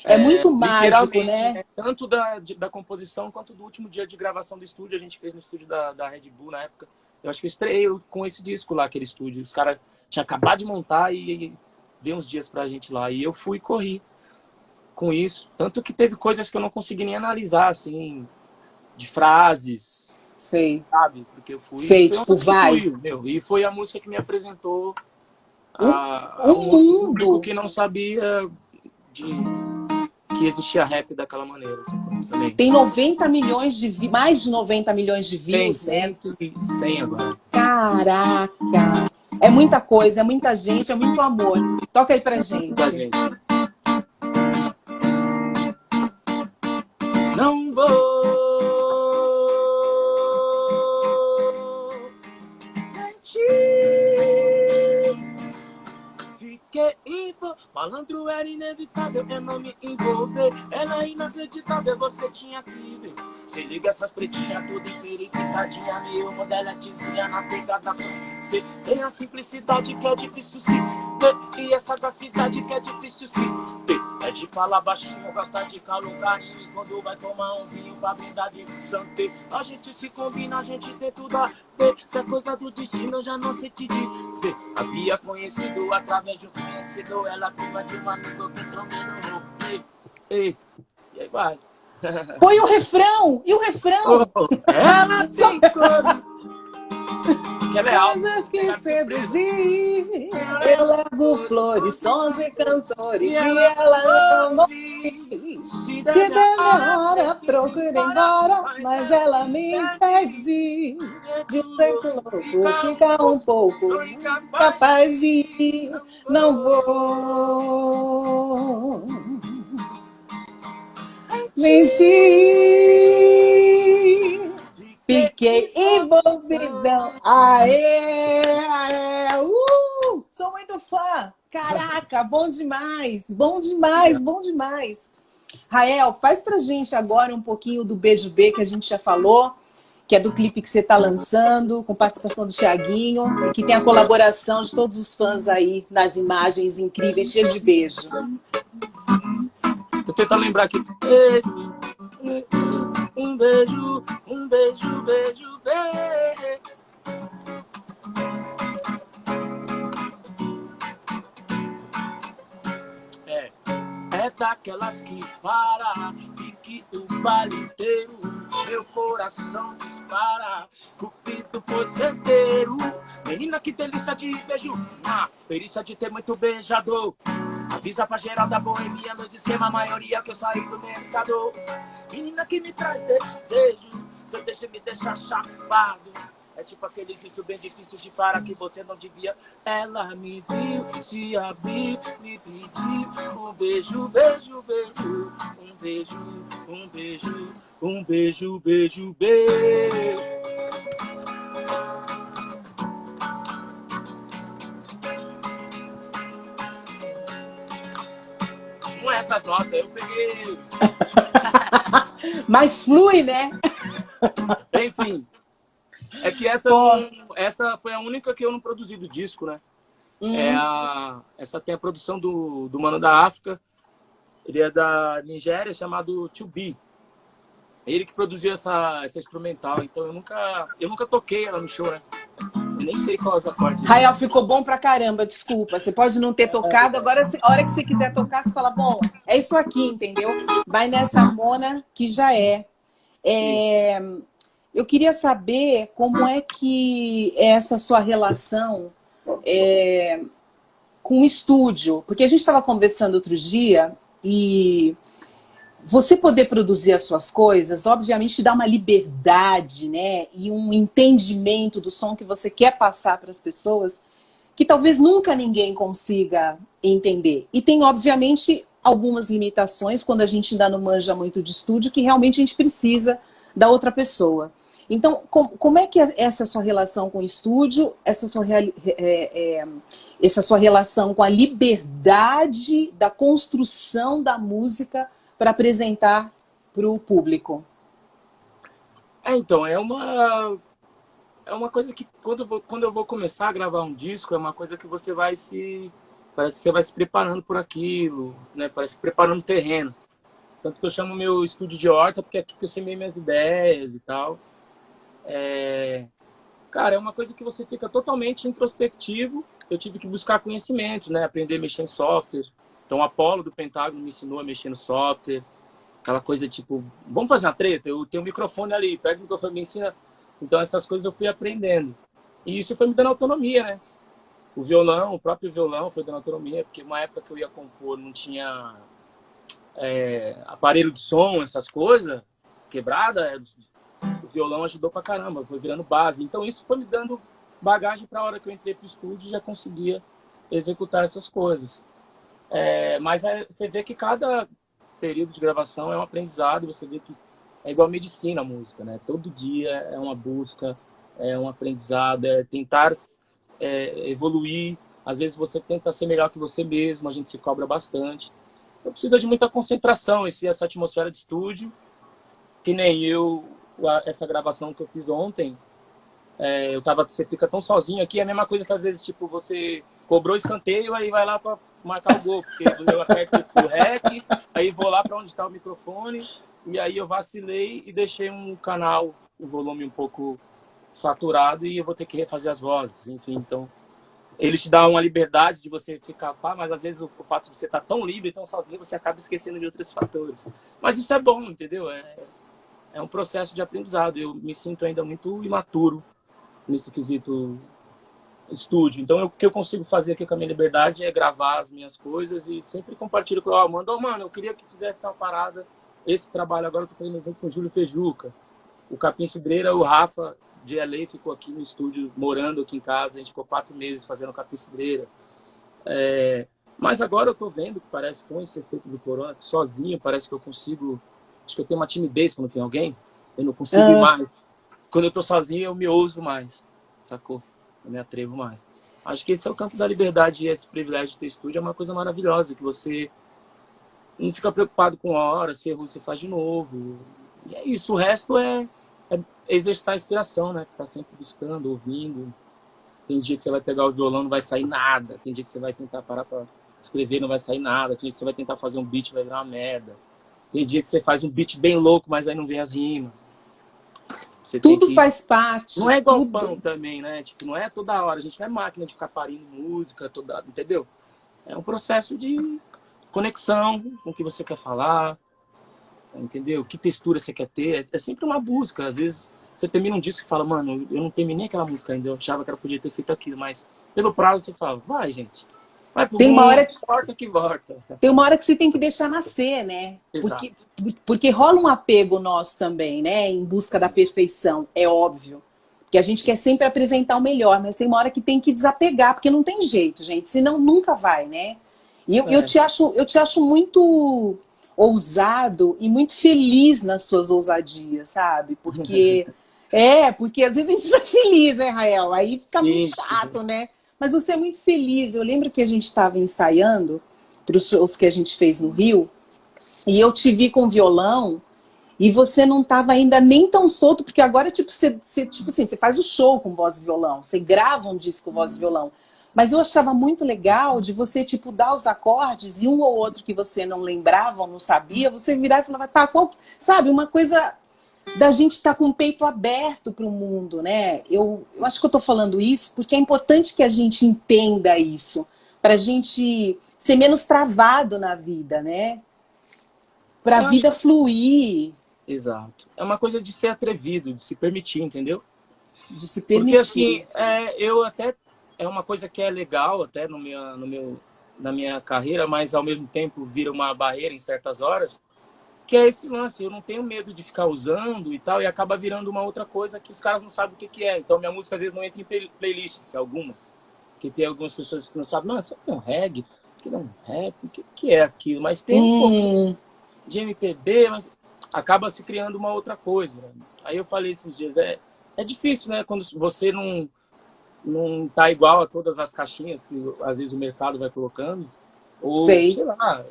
É muito mágico, né? Tanto da composição quanto do último dia de gravação do estúdio. A gente fez no estúdio da Red Bull na época. Eu acho que eu estreiei com esse disco lá, aquele estúdio. Os caras tinham acabado de montar e deu uns dias pra gente lá. E eu fui e corri com isso. Tanto que teve coisas que eu não consegui nem analisar, assim, de frases. Sei. Sabe? Porque eu fui... Sei, tipo, vai. E foi a música que me apresentou um mundo que não sabia que existia rap daquela maneira. Assim, também. Tem 90 milhões de... mais de 90 milhões de views, né? 100 agora. Caraca! É muita coisa, é muita gente, é muito amor. Toca aí pra gente. Não vou malandro era inevitável, eu não me envolver. Era inacreditável, você tinha que ver. Se liga essas pretinhas tudo empiriquitadinha, meio modeletezinha na pegada. Você tem a simplicidade que é difícil se ter, e essa sagacidade que é difícil se ter. É de falar baixinho, gosta de calor, carinho, e quando vai tomar um vinho pra brindar de santé. A gente se combina, a gente tem tudo a ver. Se é coisa do destino, eu já não sei te dizer. Havia conhecido através de um conhecedor, ela prima de um amigo que também não vou. E aí vai. Põe o refrão! E o refrão? Ela tem cor. Coisas que seduzir. Eu levo flores, sons de cantores. E ela ama. Se demora, procura embora. Mas ela me impede. De ser louco, fica um pouco capaz de ir. Não vou mentir. Fiquei envolvidão. Aê, aê, sou muito fã. Caraca, bom demais, bom demais, bom demais. Rael, faz pra gente agora um pouquinho do Beijo B que a gente já falou, que é do clipe que você tá lançando, com participação do Thiaguinho, e que tem a colaboração de todos os fãs aí nas imagens incríveis, cheias de beijo. Tô tentando lembrar aqui. Um beijo, beijo, beijo. É daquelas que para e que o baile inteiro meu coração dispara. Cupido foi certeiro. Menina, que delícia de beijo. Perícia de ter muito beijador. Avisa pra geral da boemia, nos esquema, a maioria que eu saí do mercado. Menina que me traz desejo, você deixa me deixar chapado. É tipo aquele vício bem difícil de parar que você não devia. Ela me viu, se abriu, me pediu um beijo, beijo, beijo. Um beijo, um beijo, um beijo, beijo, beijo. Com essas notas eu peguei. Mas flui, né? Enfim. É que essa foi a única que eu não produzi do disco, né? Essa tem a produção do Mano da África. Ele é da Nigéria, chamado To Be. Ele que produziu essa instrumental. Então eu nunca toquei ela no show, né? Eu nem sei qual é os acordes. Rael, ficou bom pra caramba, desculpa. Você pode não ter tocado, agora a hora que você quiser tocar, você fala, bom, é isso aqui, entendeu? Vai nessa harmona que já é. Eu queria saber como é que é essa sua relação com o estúdio. Porque a gente estava conversando outro dia e você poder produzir as suas coisas, obviamente, te dá uma liberdade, né? E um entendimento do som que você quer passar para as pessoas que talvez nunca ninguém consiga entender. E tem, obviamente, algumas limitações quando a gente ainda não manja muito de estúdio, que realmente a gente precisa da outra pessoa. Então, como é que é essa sua relação com o estúdio, essa sua relação com a liberdade da construção da música para apresentar para o público? Então, é uma coisa que quando eu vou começar a gravar um disco, é uma coisa que você vai parece que você vai se preparando por aquilo, né? Parece que preparando o terreno. Tanto que eu chamo meu estúdio de horta, porque é aqui que eu semei minhas ideias e tal. Cara, é uma coisa que você fica totalmente introspectivo. Eu tive que buscar conhecimentos, né? Aprender a mexer em software. Então, o Apollo do Pentágono me ensinou a mexer no software. Aquela coisa tipo, vamos fazer uma treta? Eu tenho um microfone ali, pega o microfone, me ensina. Então, essas coisas eu fui aprendendo. E isso foi me dando autonomia, né? O próprio violão foi dando autonomia, porque uma época que eu ia compor não tinha aparelho de som, essas coisas, quebrada, o violão ajudou pra caramba, foi virando base. Então, isso foi me dando bagagem para a hora que eu entrei pro estúdio e já conseguia executar essas coisas. Mas você vê que cada período de gravação é um aprendizado, você vê que é igual medicina a música, né? Todo dia é uma busca, é um aprendizado, é tentar evoluir. Às vezes você tenta ser melhor que você mesmo, a gente se cobra bastante. Então precisa de muita concentração, essa atmosfera de estúdio, que nem essa gravação que eu fiz ontem, você fica tão sozinho aqui, é a mesma coisa que às vezes tipo, você cobrou escanteio, aí vai lá para marcar o gol, porque eu aperto o REC, aí vou lá para onde está o microfone, e aí eu vacilei e deixei um canal, o volume um pouco saturado, e eu vou ter que refazer as vozes, enfim. Então, ele te dá uma liberdade de você ficar, mas às vezes o fato de você estar tão livre, tão sozinho, você acaba esquecendo de outros fatores. Mas isso é bom, entendeu? É um processo de aprendizado. Eu me sinto ainda muito imaturo nesse quesito estúdio. Então, o que eu consigo fazer aqui com a minha liberdade é gravar as minhas coisas e sempre compartilho com o Amanda. Mano, eu queria que fizesse uma parada, esse trabalho agora que eu tô fazendo junto com o Júlio Fejuca. O Capim Cidreira, o Rafa de LA ficou aqui no estúdio, morando aqui em casa. A gente ficou 4 meses fazendo Capim Cidreira. Mas agora eu tô vendo que parece que com esse efeito do corona, sozinho, parece que eu consigo... Acho que eu tenho uma timidez quando tem alguém. Eu não consigo ir mais. Quando eu tô sozinho, eu me ouso mais. Sacou? Eu me atrevo mais. Acho que esse é o campo da liberdade e esse privilégio de ter estúdio é uma coisa maravilhosa, que você não fica preocupado com a hora, se errou, você faz de novo. E é isso. O resto é exercitar a inspiração, né? Ficar sempre buscando, ouvindo. Tem dia que você vai pegar o violão, não vai sair nada. Tem dia que você vai tentar parar pra escrever, não vai sair nada. Tem dia que você vai tentar fazer um beat, vai virar uma merda. Tem dia que você faz um beat bem louco, mas aí não vem as rimas. Tudo faz parte. Não é igual pão também, né? Tipo, não é toda hora. A gente não é máquina de ficar parindo música, entendeu? É um processo de conexão com o que você quer falar, entendeu? Que textura você quer ter. É sempre uma busca. Às vezes você termina um disco e fala, mano, eu não terminei aquela música ainda. Eu achava que ela podia ter feito aquilo, mas pelo prazo você fala, vai, gente. Vai pro mundo, hora que volta. Tem uma hora que você tem que deixar nascer, né? Porque rola um apego nosso também, né? Em busca da perfeição, é óbvio. Porque a gente quer sempre apresentar o melhor, mas tem uma hora que tem que desapegar, porque não tem jeito, gente, senão nunca vai, né? E eu te acho muito ousado e muito feliz nas suas ousadias, sabe? Porque às vezes a gente não é feliz, né, Rael? Aí fica muito chato, né? Mas você é muito feliz. Eu lembro que a gente estava ensaiando para os shows que a gente fez no Rio, e eu te vi com violão, e você não estava ainda nem tão solto, porque agora tipo, tipo assim, você faz o show com voz e violão, você grava um disco com voz e violão. Mas eu achava muito legal de você, tipo, dar os acordes e um ou outro que você não lembrava ou não sabia, você virar e falava, tá, sabe, uma coisa da gente estar com o peito aberto para o mundo, né? Eu acho que eu estou falando isso porque é importante que a gente entenda isso, para a gente ser menos travado na vida, né? Para a vida fluir. Exato. É uma coisa de ser atrevido, de se permitir, entendeu? De se permitir. Porque assim, eu até... É uma coisa que é legal até na minha carreira, mas ao mesmo tempo vira uma barreira em certas horas, que é esse lance. Eu não tenho medo de ficar usando e tal, e acaba virando uma outra coisa que os caras não sabem o que é. Então minha música às vezes não entra em playlists, algumas. Porque tem algumas pessoas que não sabem, não, isso aqui é um reggae, isso aqui não é um rap, o que é aquilo? Mas tem um pouco de MPB, mas acaba se criando uma outra coisa. Aí eu falei esses dias, é difícil, né, quando você não tá igual a todas as caixinhas que às vezes o mercado vai colocando, ou sei lá,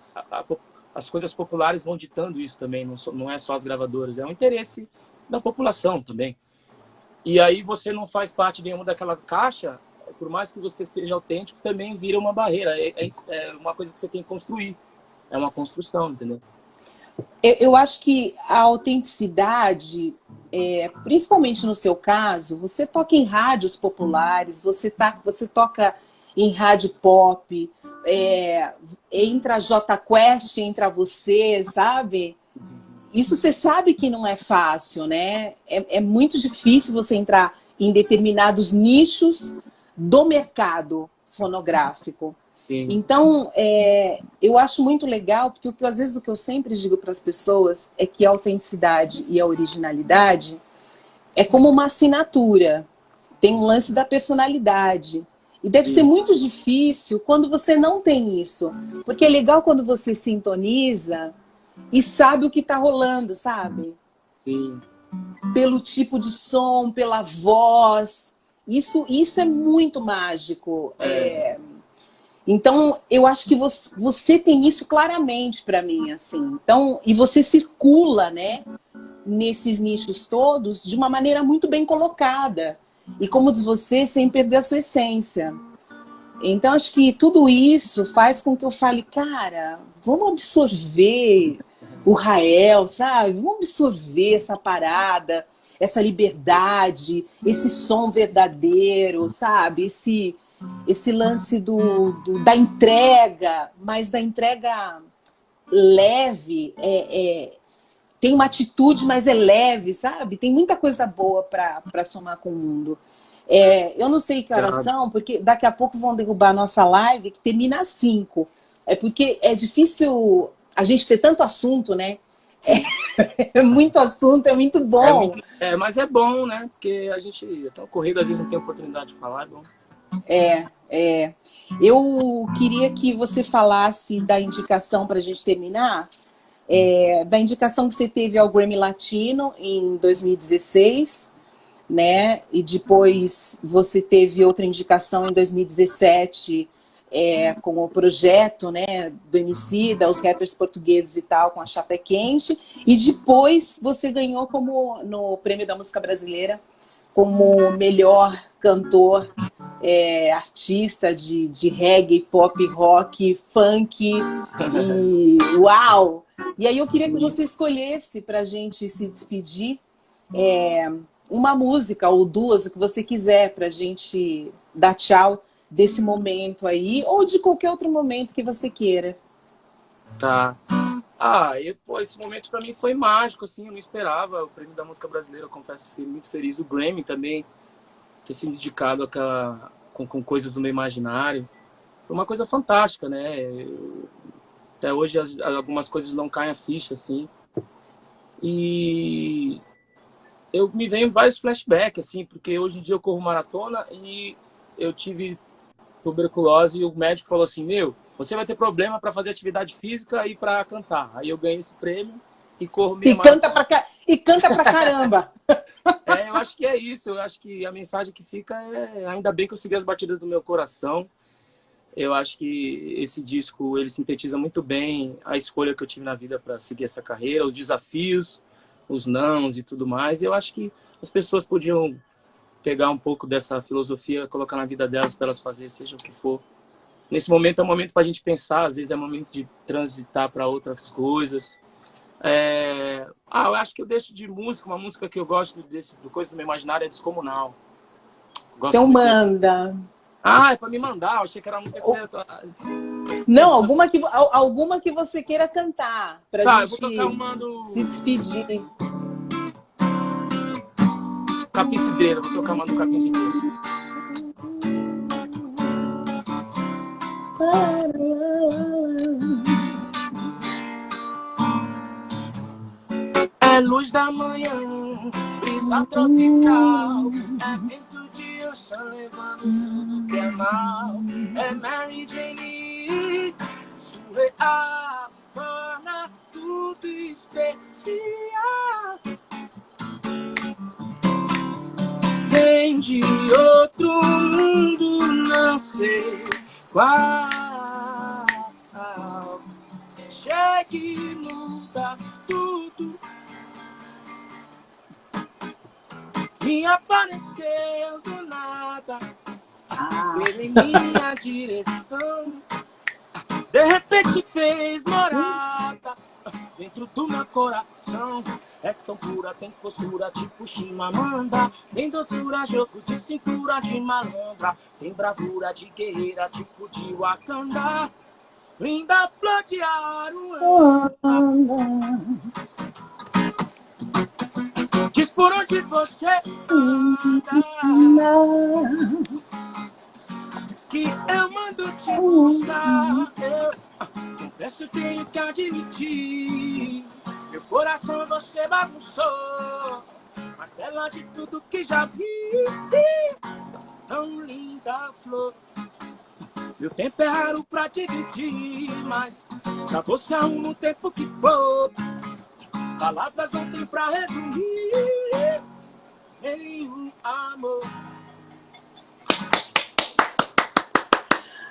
as coisas populares vão ditando isso também, não é só as gravadoras, é um interesse da população também. E aí você não faz parte de nenhuma daquela caixa, por mais que você seja autêntico, também vira uma barreira, é uma coisa que você tem que construir, é uma construção, entendeu? Eu acho que a autenticidade, principalmente no seu caso, você toca em rádios populares, você toca em rádio pop, entra a Jota Quest, entra você, sabe? Isso você sabe que não é fácil, né? É muito difícil você entrar em determinados nichos do mercado fonográfico. Sim. Então, eu acho muito legal, porque às vezes o que eu sempre digo para as pessoas é que a autenticidade e a originalidade é como uma assinatura. Tem um lance da personalidade. E deve ser muito difícil quando você não tem isso. Porque é legal quando você sintoniza e sabe o que está rolando, sabe? Sim. Pelo tipo de som, pela voz. Isso é muito mágico. Então, eu acho que você tem isso claramente para mim, assim. Então, e você circula, né, nesses nichos todos de uma maneira muito bem colocada. E como diz você, sem perder a sua essência. Então, acho que tudo isso faz com que eu fale, cara, vamos absorver o Rael, sabe? Vamos absorver essa parada, essa liberdade, esse som verdadeiro, sabe? Esse lance da entrega, mas da entrega leve, tem uma atitude, mas é leve, sabe? Tem muita coisa boa para somar com o mundo. Eu não sei que horas são, porque daqui a pouco vão derrubar a nossa live, que termina às 5. É porque é difícil a gente ter tanto assunto, né? É muito assunto, é muito bom. Mas é bom, né? Porque a gente é tão corrido, às vezes não tem oportunidade de falar, é bom. Eu queria que você falasse da indicação para a gente terminar, da indicação que você teve ao Grammy Latino em 2016, né? E depois você teve outra indicação em 2017 com o projeto, né, do Emicida, os rappers portugueses e tal, com a Chapa é Quente, e depois você ganhou no Prêmio da Música Brasileira como melhor cantor, artista de reggae, pop, rock, funk, e uau! E aí eu queria que você escolhesse para a gente se despedir uma música ou duas, o que você quiser, para a gente dar tchau desse momento aí, ou de qualquer outro momento que você queira. Tá. Esse momento para mim foi mágico, assim, eu não esperava o Prêmio da Música Brasileira, eu confesso que fiquei muito feliz. O Grammy também, ter sido indicado com coisas do meu imaginário. Foi uma coisa fantástica, né? Até hoje algumas coisas não caem a ficha, assim. E me vem vários flashbacks, assim, porque hoje em dia eu corro maratona e eu tive tuberculose e o médico falou assim, você vai ter problema para fazer atividade física e para cantar. Aí eu ganhei esse prêmio e corro meia maratona. E canta pra caramba. Eu acho que é isso. Eu acho que a mensagem que fica é ainda bem que eu segui as batidas do meu coração. Eu acho que esse disco, ele sintetiza muito bem a escolha que eu tive na vida para seguir essa carreira, os desafios, os nãos e tudo mais. Eu acho que as pessoas podiam pegar um pouco dessa filosofia, colocar na vida delas para elas fazerem, seja o que for. Nesse momento é um momento para a gente pensar, às vezes é um momento de transitar para outras coisas. Eu acho que eu deixo de música, uma música que eu gosto do Coisa do Meu Imaginário é Descomunal. Então manda. É para me mandar, eu achei que era uma música que Não, alguma que você queira cantar, pra gente eu vou tocar uma do... se despedir. Capim Cidreira, vou tocar uma do Capim Cidreira. É luz da manhã, brisa tropical, é vento de oceano levando tudo que é mal. É Mary Jane, surreal, torna tudo especial. Vem de outro mundo, não sei qual. Chegue e muda tudo. Me apareceu do nada, ele em minha direção. De repente fez morada dentro do meu coração. É tão pura, tem postura, tipo Chimamanda. Tem doçura, jogo de cintura de malandra. Tem bravura de guerreira, tipo de Wakanda. Linda flor de Aruanda. Diz por onde você anda, que eu mando te buscar. Eu confesso, tenho que admitir, meu coração você bagunçou, mas bela de tudo que já vi. Tão linda flor, meu tempo é raro pra dividir, mas pra você arruma o tempo que for. Palavras não tem pra resumir em um amor.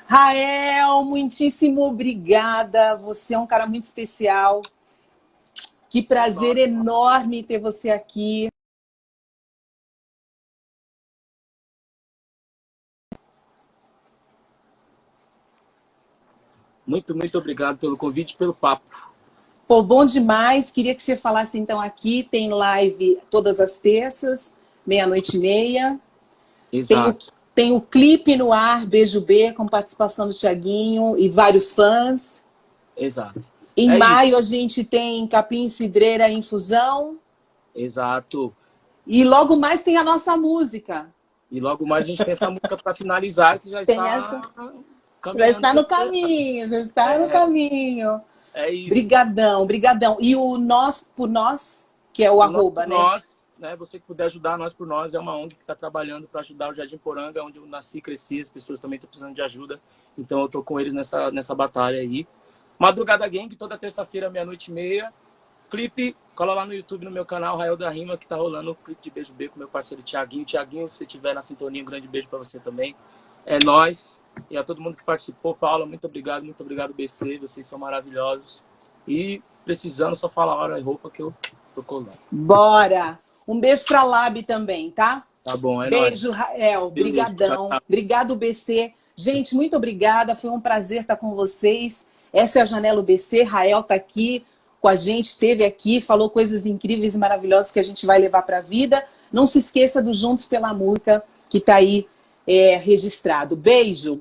Rael, muitíssimo obrigada. Você é um cara muito especial. Que prazer enorme ter você aqui. Muito, muito obrigado pelo convite e pelo papo. Pô, bom demais. Queria que você falasse então aqui. Tem live todas as terças, 00:30. Exato. Tem o clipe no ar, Beijo B, com participação do Thiaguinho e vários fãs. Exato. Em maio a gente tem Capim Cidreira Infusão. Exato. E logo mais tem a nossa música. E logo mais a gente tem essa música para finalizar, que já está... Já está no caminho, já está no caminho. É isso. Brigadão, brigadão. E o Nós por Nós, que é o arroba, né? Nós, né? Você que puder ajudar, Nós por Nós é uma ONG que está trabalhando para ajudar o Jardim Poranga, onde eu nasci e cresci. As pessoas também estão precisando de ajuda. Então eu estou com eles nessa batalha aí. Madrugada Gang, toda terça-feira, 00:30. Clipe, cola lá no YouTube, no meu canal, Rael da Rima, que tá rolando o clipe de Beijo B com meu parceiro Thiaguinho. Thiaguinho, se você estiver na sintonia, um grande beijo para você também. É nóis. E a todo mundo que participou, Paula, muito obrigado, BC, vocês são maravilhosos. E precisando, só fala a hora e roupa que eu tô colando. Bora! Um beijo pra Lab também, tá? Tá bom, é beijo, nóis. Rael. Brigadão. Obrigado, BC. Gente, muito obrigada. Foi um prazer estar com vocês. Essa é a Janela BC. Rael tá aqui com a gente, esteve aqui, falou coisas incríveis e maravilhosas que a gente vai levar pra vida. Não se esqueça do Juntos pela Música, que tá aí registrado. Beijo!